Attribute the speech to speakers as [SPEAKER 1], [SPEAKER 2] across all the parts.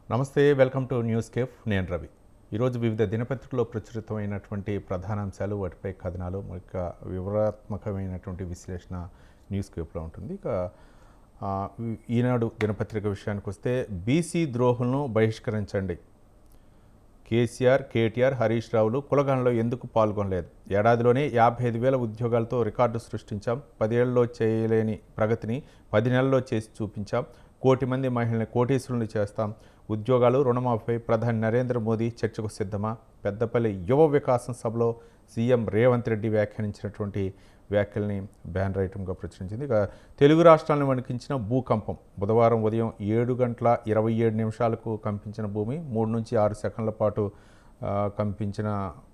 [SPEAKER 1] నమస్తే, welcome to news cafe. నేను రవి. ఈరోజు వివిధ దినపత్రికల్లో ప్రచురితమైనటువంటి ప్రధానాంశాలు, వాటిపై కథనాలు, ఇక వివరాత్మకమైనటువంటి విశ్లేషణ న్యూస్ కేఫ్లో ఉంటుంది. ఇక ఈనాడు దినపత్రిక విషయానికి వస్తే, బీసీ ద్రోహులను బహిష్కరించండి. కేసీఆర్, కేటీఆర్, హరీష్ రావులు కులగణలో ఎందుకు పాల్గొనలేదు? ఏడాదిలోనే 55,000 ఉద్యోగాలతో రికార్డు సృష్టించాం. 10 ఏళ్లలో చేయలేని ప్రగతిని 10 నెలల్లో చేసి చూపించాం. 1 కోటి మంది మహిళల్ని కోటీశ్వరులను చేస్తాం. ఉద్యోగాలు, రుణమాఫీపై ప్రధాని నరేంద్ర మోదీ చర్చకు సిద్ధమా? పెద్దపల్లి యువ వికాసం సభలో సీఎం రేవంత్ రెడ్డి వ్యాఖ్యానించినటువంటి వ్యాఖ్యల్ని బ్యానర్ ఐటమ్గా ప్రచురించింది. ఇక తెలుగు రాష్ట్రాలను వణికించిన భూకంపం. బుధవారం ఉదయం 7:27 కంపించిన భూమి, 3 నుంచి 6 సెకండ్ల పాటు కంపించిన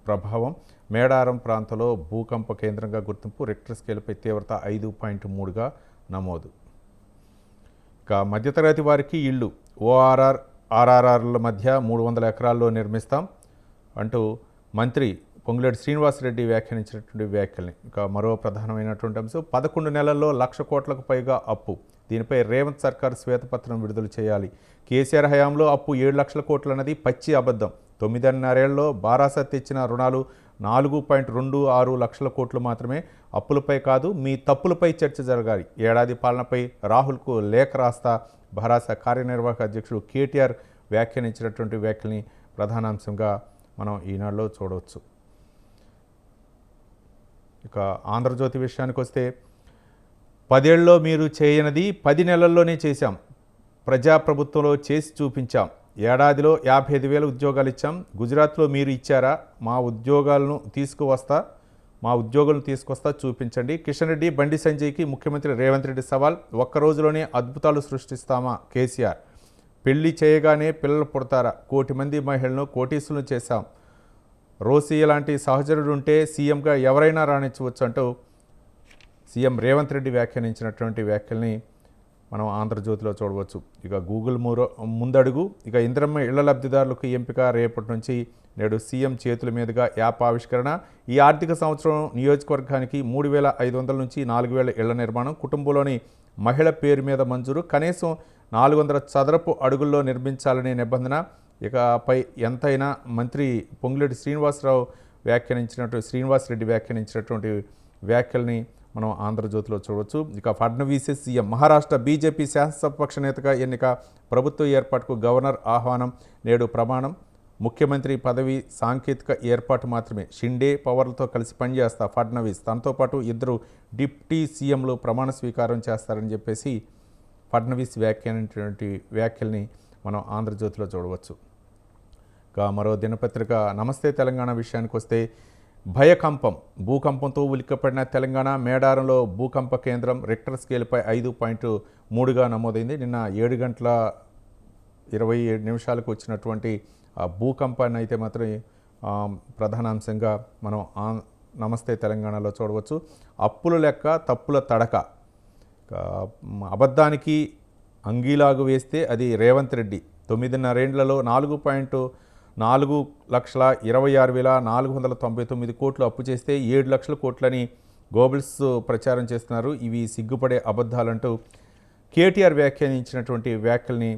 [SPEAKER 1] ప్రభావం. మేడారం ప్రాంతంలో భూకంప కేంద్రంగా గుర్తింపు. రిక్టర్ స్కేల్పై తీవ్రత 5.3గా నమోదు. ఇక మధ్యతరగతి వారికి ఇళ్ళు ఆర్ఆర్ఆర్ల మధ్య 300 ఎకరాల్లో నిర్మిస్తాం అంటూ మంత్రి పొంగులేటి శ్రీనివాసరెడ్డి వ్యాఖ్యానించినటువంటి వ్యాఖ్యల్ని. ఇక మరో ప్రధానమైనటువంటి అంశం, 11 నెలల్లో 1,00,000 కోట్లకు పైగా అప్పు. దీనిపై రేవంత్ సర్కార్ శ్వేతపత్రం విడుదల చేయాలి. కేసీఆర్ హయాంలో అప్పు 7 లక్షల కోట్లు అన్నది పచ్చి అబద్ధం. 9.5 ఏళ్లలో బారాస తెచ్చిన రుణాలు 4.26 లక్షల కోట్లు మాత్రమే. అప్పులపై కాదు, మీ తప్పులపై చర్చ జరగాలి. ఏడాది పాలనపై రాహుల్కు లేఖ రాస్తా. భరాస కార్యనిర్వాహక అధ్యక్షుడు కేటీఆర్ వ్యాఖ్యానించినటువంటి వ్యాఖ్యల్ని ప్రధానాంశంగా మనం ఈనాడులో చూడవచ్చు. ఇక ఆంధ్రజ్యోతి విషయానికి వస్తే, 10 ఏళ్లలో మీరు చేయనది 10 నెలల్లోనే చేశాం. ప్రజాప్రభుత్వంలో చేసి చూపించాం. ఏడాదిలో 55,000 ఉద్యోగాలు ఇచ్చాం. గుజరాత్లో మీరు ఇచ్చారా? మా ఉద్యోగులను తీసుకొస్తా చూపించండి. కిషన్ రెడ్డి, బండి సంజయ్కి ముఖ్యమంత్రి రేవంత్ రెడ్డి సవాల్. ఒక్క రోజులోనే అద్భుతాలు సృష్టిస్తామా? కేసీఆర్. పెళ్లి చేయగానే పిల్లలు పుడతారా? 1 కోటి మంది మహిళలను కోటీసులను చేశాం. రోసియ లాంటి సహచరుడు ఉంటే సీఎంగా ఎవరైనా రాణించవచ్చు అంటూ సీఎం రేవంత్ రెడ్డి వ్యాఖ్యానించినటువంటి వ్యాఖ్యల్ని మనం ఆంధ్రజ్యోతిలో చూడవచ్చు. ఇక గూగుల్ ముందడుగు. ఇక ఇందిరమ్మ ఇళ్ల లబ్ధిదారులకు ఎంపిక. రేపటి నుంచి నేడు సీఎం చేతుల మీదుగా యాప్ ఆవిష్కరణ. ఈ ఆర్థిక సంవత్సరం నియోజకవర్గానికి 3,500 నుంచి 4,000 ఇళ్ల నిర్మాణం. కుటుంబంలోని మహిళ పేరు మీద మంజూరు. కనీసం 400 చదరపు అడుగుల్లో నిర్మించాలనే నిబంధన. ఇకపై ఎంతైనా మంత్రి పొంగులేటి శ్రీనివాసరెడ్డి వ్యాఖ్యానించినటువంటి వ్యాఖ్యల్ని మనం ఆంధ్రజ్యోతిలో చూడవచ్చు. ఇక ఫడ్నవీస్ సీఎం. మహారాష్ట్ర బీజేపీ శాసనసభాపక్ష నేతగా ఎన్నిక. ప్రభుత్వ ఏర్పాటుకు గవర్నర్ ఆహ్వానం. నేడు ప్రమాణం. ముఖ్యమంత్రి పదవి సాంకేతిక ఏర్పాటు మాత్రమే. షిండే, పవర్లతో కలిసి పనిచేస్తా ఫడ్నవీస్. తనతో పాటు 2 డిప్యూటీ సీఎంలు ప్రమాణ స్వీకారం చేస్తారని చెప్పేసి ఫడ్నవీస్ వ్యాఖ్యానించినటువంటి వ్యాఖ్యల్ని మనం ఆంధ్రజ్యోతిలో చూడవచ్చు. ఇక మరో దినపత్రిక నమస్తే తెలంగాణ విషయానికి వస్తే, భయకంపం. భూకంపంతో ఉలిక్కిపడిన తెలంగాణ. మేడారంలో భూకంప కేంద్రం. రిక్టర్ స్కేల్పై 5.3గా నమోదైంది. నిన్న 7:27 వచ్చినటువంటి ఆ భూకంపాన్ని అయితే మాత్రం ప్రధానాంశంగా మనం నమస్తే తెలంగాణలో చూడవచ్చు. అప్పుల లెక్క, తప్పుల తడక. అబద్ధానికి అంగీలాగు వేస్తే అది రేవంత్ రెడ్డి. 9.5 ఏళ్లలో 4,26,499 కోట్లు అప్పు చేస్తే 7 లక్షల కోట్లని గోబల్స్ ప్రచారం చేస్తున్నారు. ఇవి సిగ్గుపడే అబద్ధాలంటూ కేటీఆర్ వ్యాఖ్యానించినటువంటి వ్యాఖ్యల్ని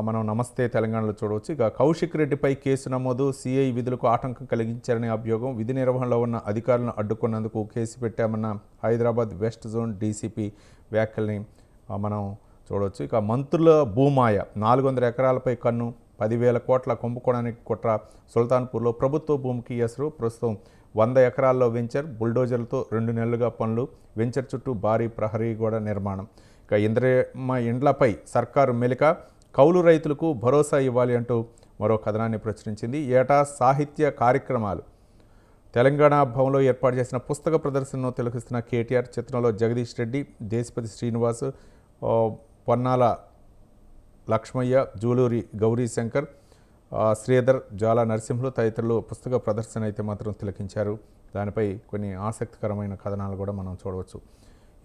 [SPEAKER 1] మనం నమస్తే తెలంగాణలో చూడవచ్చు. ఇక కౌశిక్ రెడ్డిపై కేసు నమోదు. సిఐ విధులకు ఆటంకం కలిగించారనే అభియోగం. విధి నిర్వహణలో ఉన్న అధికారులను అడ్డుకున్నందుకు కేసు పెట్టామన్న హైదరాబాద్ వెస్ట్ జోన్ డీసీపీ వ్యాఖ్యల్ని మనం చూడవచ్చు. ఇక మంత్రుల భూమాయ. 400 ఎకరాలపై కన్ను. 10,000 కోట్ల కుంభకోణానికి కుట్ర. సుల్తాన్పూర్లో ప్రభుత్వ భూమికి ఎసరు. ప్రస్తుతం 100 ఎకరాల్లో వెంచర్. బుల్డోజర్లతో 2 నెలలుగా పనులు. వెంచర్ చుట్టూ భారీ ప్రహరీ గోడ నిర్మాణం. ఇక ఇంద్రమ్మ ఇండ్లపై సర్కారు మెలిక. కౌలు రైతులకు భరోసా ఇవ్వాలి అంటూ మరో కథనాన్ని ప్రచురించింది. ఏటా సాహిత్య కార్యక్రమాలు. తెలంగాణ భవన్లో ఏర్పాటు చేసిన పుస్తక ప్రదర్శనను తిలకిస్తున్న కేటీఆర్. చిత్రంలో జగదీష్ రెడ్డి, దేశపతి శ్రీనివాస్, పొన్నాల లక్ష్మయ్య, జూలూరి గౌరీశంకర్, శ్రీధర్, జ్వాలా నరసింహులు తదితరులు పుస్తక ప్రదర్శన అయితే మాత్రం తిలకించారు. దానిపై కొన్ని ఆసక్తికరమైన కథనాలు కూడా మనం చూడవచ్చు.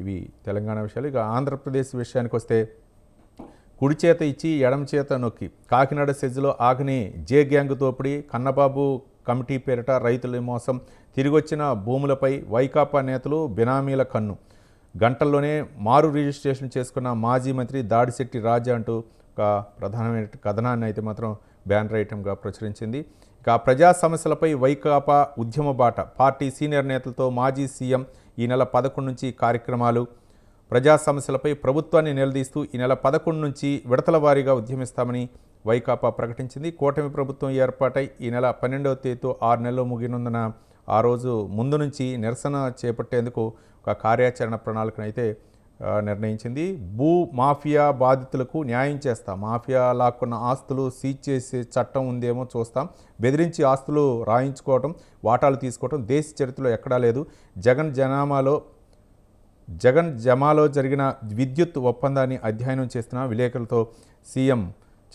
[SPEAKER 1] ఇవి తెలంగాణ విషయాలు. ఇక ఆంధ్రప్రదేశ్ విషయానికి వస్తే, కుడి చేత ఇచ్చి ఎడమ చేత నొక్కి. కాకినాడ సెజ్లో ఆగని జే గ్యాంగ్ దోపిడీ. కన్నబాబు కమిటీ పేరిట రైతుల మోసం. తిరిగొచ్చిన భూములపై వైకాపా నేతలు బినామీల కన్ను. గంటల్లోనే మారు రిజిస్ట్రేషన్ చేసుకున్న మాజీ మంత్రి దాడిశెట్టి రాజా అంటూ ఒక ప్రధానమైన కథనాన్ని అయితే మాత్రం బ్యానర్ ఐటమ్గా ప్రచురించింది. ఇక ప్రజా సమస్యలపై వైకాపా ఉద్యమ బాట, పార్టీ సీనియర్ నేతలతో మాజీ సీఎం ఈ నెల 11 నుంచి కార్యక్రమాలు. ప్రజా సమస్యలపై ప్రభుత్వాన్ని నిలదీస్తూ ఈ నెల 11 నుంచి విడతల వారీగా ఉద్యమిస్తామని వైకాపా ప్రకటించింది. కూటమి ప్రభుత్వం ఏర్పాటై ఈ నెల 12వ తేదీతో 6 నెలలు ముగినందున ఆ రోజు ముందు నుంచి నిరసన చేపట్టేందుకు ఒక కార్యాచరణ ప్రణాళికనైతే నిర్ణయించింది. భూ మాఫియా బాధితులకు న్యాయం చేస్తాం, మాఫియా లాక్కున్న ఆస్తులు సీజ్ చేసే చట్టం ఉందేమో చూస్తాం, బెదిరించి ఆస్తులు రాయించుకోవటం, వాటాలు తీసుకోవటం దేశ చరిత్రలో ఎక్కడా లేదు. జగన్ జమాలో జరిగిన విద్యుత్ ఒప్పందాన్ని అధ్యయనం చేస్తున్న విలేకరులతో సీఎం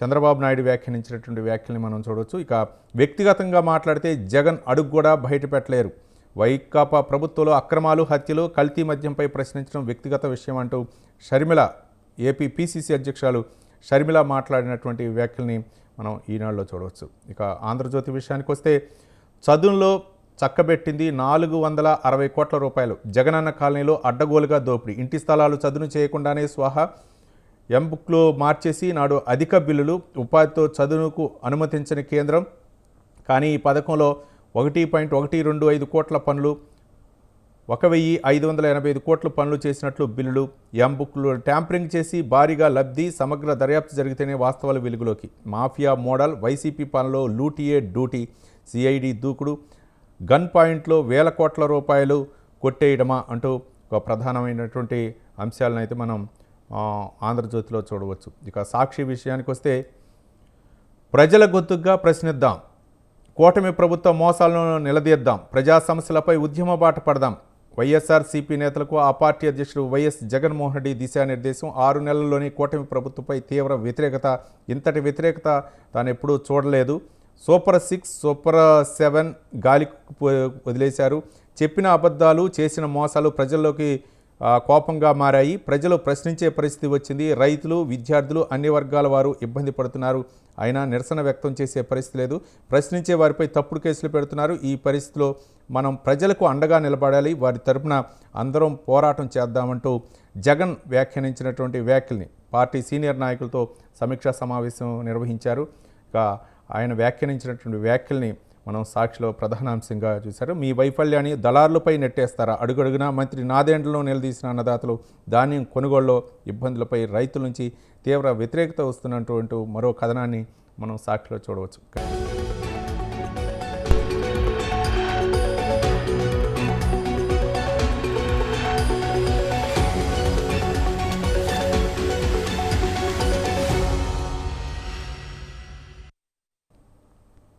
[SPEAKER 1] చంద్రబాబు నాయుడు వ్యాఖ్యానించినటువంటి వ్యాఖ్యల్ని మనం చూడవచ్చు. ఇక వ్యక్తిగతంగా మాట్లాడితే జగన్ అడుగు కూడా బయట పెట్టలేరు. వైకాపా ప్రభుత్వంలో అక్రమాలు, హత్యలు, కల్తీ మద్యంపై ప్రశ్నించడం వ్యక్తిగత విషయం అంటూ షర్మిల, ఏపీ పీసీసీ అధ్యక్షురాలు షర్మిల మాట్లాడినటువంటి వ్యాఖ్యల్ని మనం ఈనాడులో చూడవచ్చు. ఇక ఆంధ్రజ్యోతి విషయానికి వస్తే చదువులో చక్కబెట్టింది 460 కోట్ల రూపాయలు. జగనన్న కాలనీలో అడ్డగోలుగా దోపిడీ, ఇంటి స్థలాలు చదును చేయకుండానే స్వాహా, ఎంబుక్లో మార్చేసి నాడు అధిక బిల్లులు, ఉపాధితో చదువుకు అనుమతించని కేంద్రం. కానీ ఈ పథకంలో 1.125 కోట్ల పనులు, 1585 కోట్ల పనులు చేసినట్లు బిల్లులు, ఎంబుక్లు ట్యాంపరింగ్ చేసి భారీగా లబ్ధి. సమగ్ర దర్యాప్తు జరిగితేనే వాస్తవాలు వెలుగులోకి. మాఫియా మోడల్, వైసీపీ పాలనలో లూటియే డ్యూటీ, సిఐడి దూకుడు, గన్ పాయింట్లో వేల కోట్ల రూపాయలు కొట్టేయడమా అంటూ ఒక ప్రధానమైనటువంటి అంశాలను అయితే మనం ఆంధ్రజ్యోతిలో చూడవచ్చు. ఇక సాక్షి విషయానికి వస్తే ప్రజల గొంతుగా ప్రశ్నిద్దాం, కూటమి ప్రభుత్వ మోసాలను నిలదీద్దాం, ప్రజా సమస్యలపై ఉద్యమ బాట పడదాం. వైఎస్ఆర్సీపీ నేతలకు ఆ పార్టీ అధ్యక్షుడు వైఎస్ జగన్మోహన్ రెడ్డి దిశానిర్దేశం. 6 నెలల్లోని కూటమి ప్రభుత్వంపై తీవ్ర వ్యతిరేకత, ఇంతటి వ్యతిరేకత తాను ఎప్పుడూ చూడలేదు. సూపర్ 6, సూపర్ 7 గాలి వదిలేశారు. చెప్పిన అబద్ధాలు, చేసిన మోసాలు ప్రజల్లోకి కోపంగా మారాయి. ప్రజలు ప్రశ్నించే పరిస్థితి వచ్చింది. రైతులు, విద్యార్థులు, అన్ని వర్గాల వారు ఇబ్బంది పడుతున్నారు. అయినా నిరసన వ్యక్తం చేసే పరిస్థితి లేదు. ప్రశ్నించే వారిపై తప్పుడు కేసులు పెడుతున్నారు. ఈ పరిస్థితిలో మనం ప్రజలకు అండగా నిలబడాలి, వారి తరపున అందరం పోరాటం చేద్దామంటూ జగన్ వ్యాఖ్యానించినటువంటి వ్యాఖ్యల్ని పార్టీ సీనియర్ నాయకులతో సమీక్షా సమావేశం నిర్వహించారు. ఇక ఆయన వ్యాఖ్యానించినటువంటి వ్యాఖ్యల్ని మనం సాక్షిలో ప్రధానాంశంగా చూశారు. మీ వైఫల్యాన్ని దళారులపై నెట్టేస్తారా? అడుగడుగునా మంత్రి నాదేండ్లలో నిలదీసిన అన్నదాతలు, ధాన్యం కొనుగోలులో ఇబ్బందులపై రైతుల నుంచి తీవ్ర వ్యతిరేకత వస్తున్నటువంటి మరో కథనాన్ని మనం సాక్షిలో చూడవచ్చు.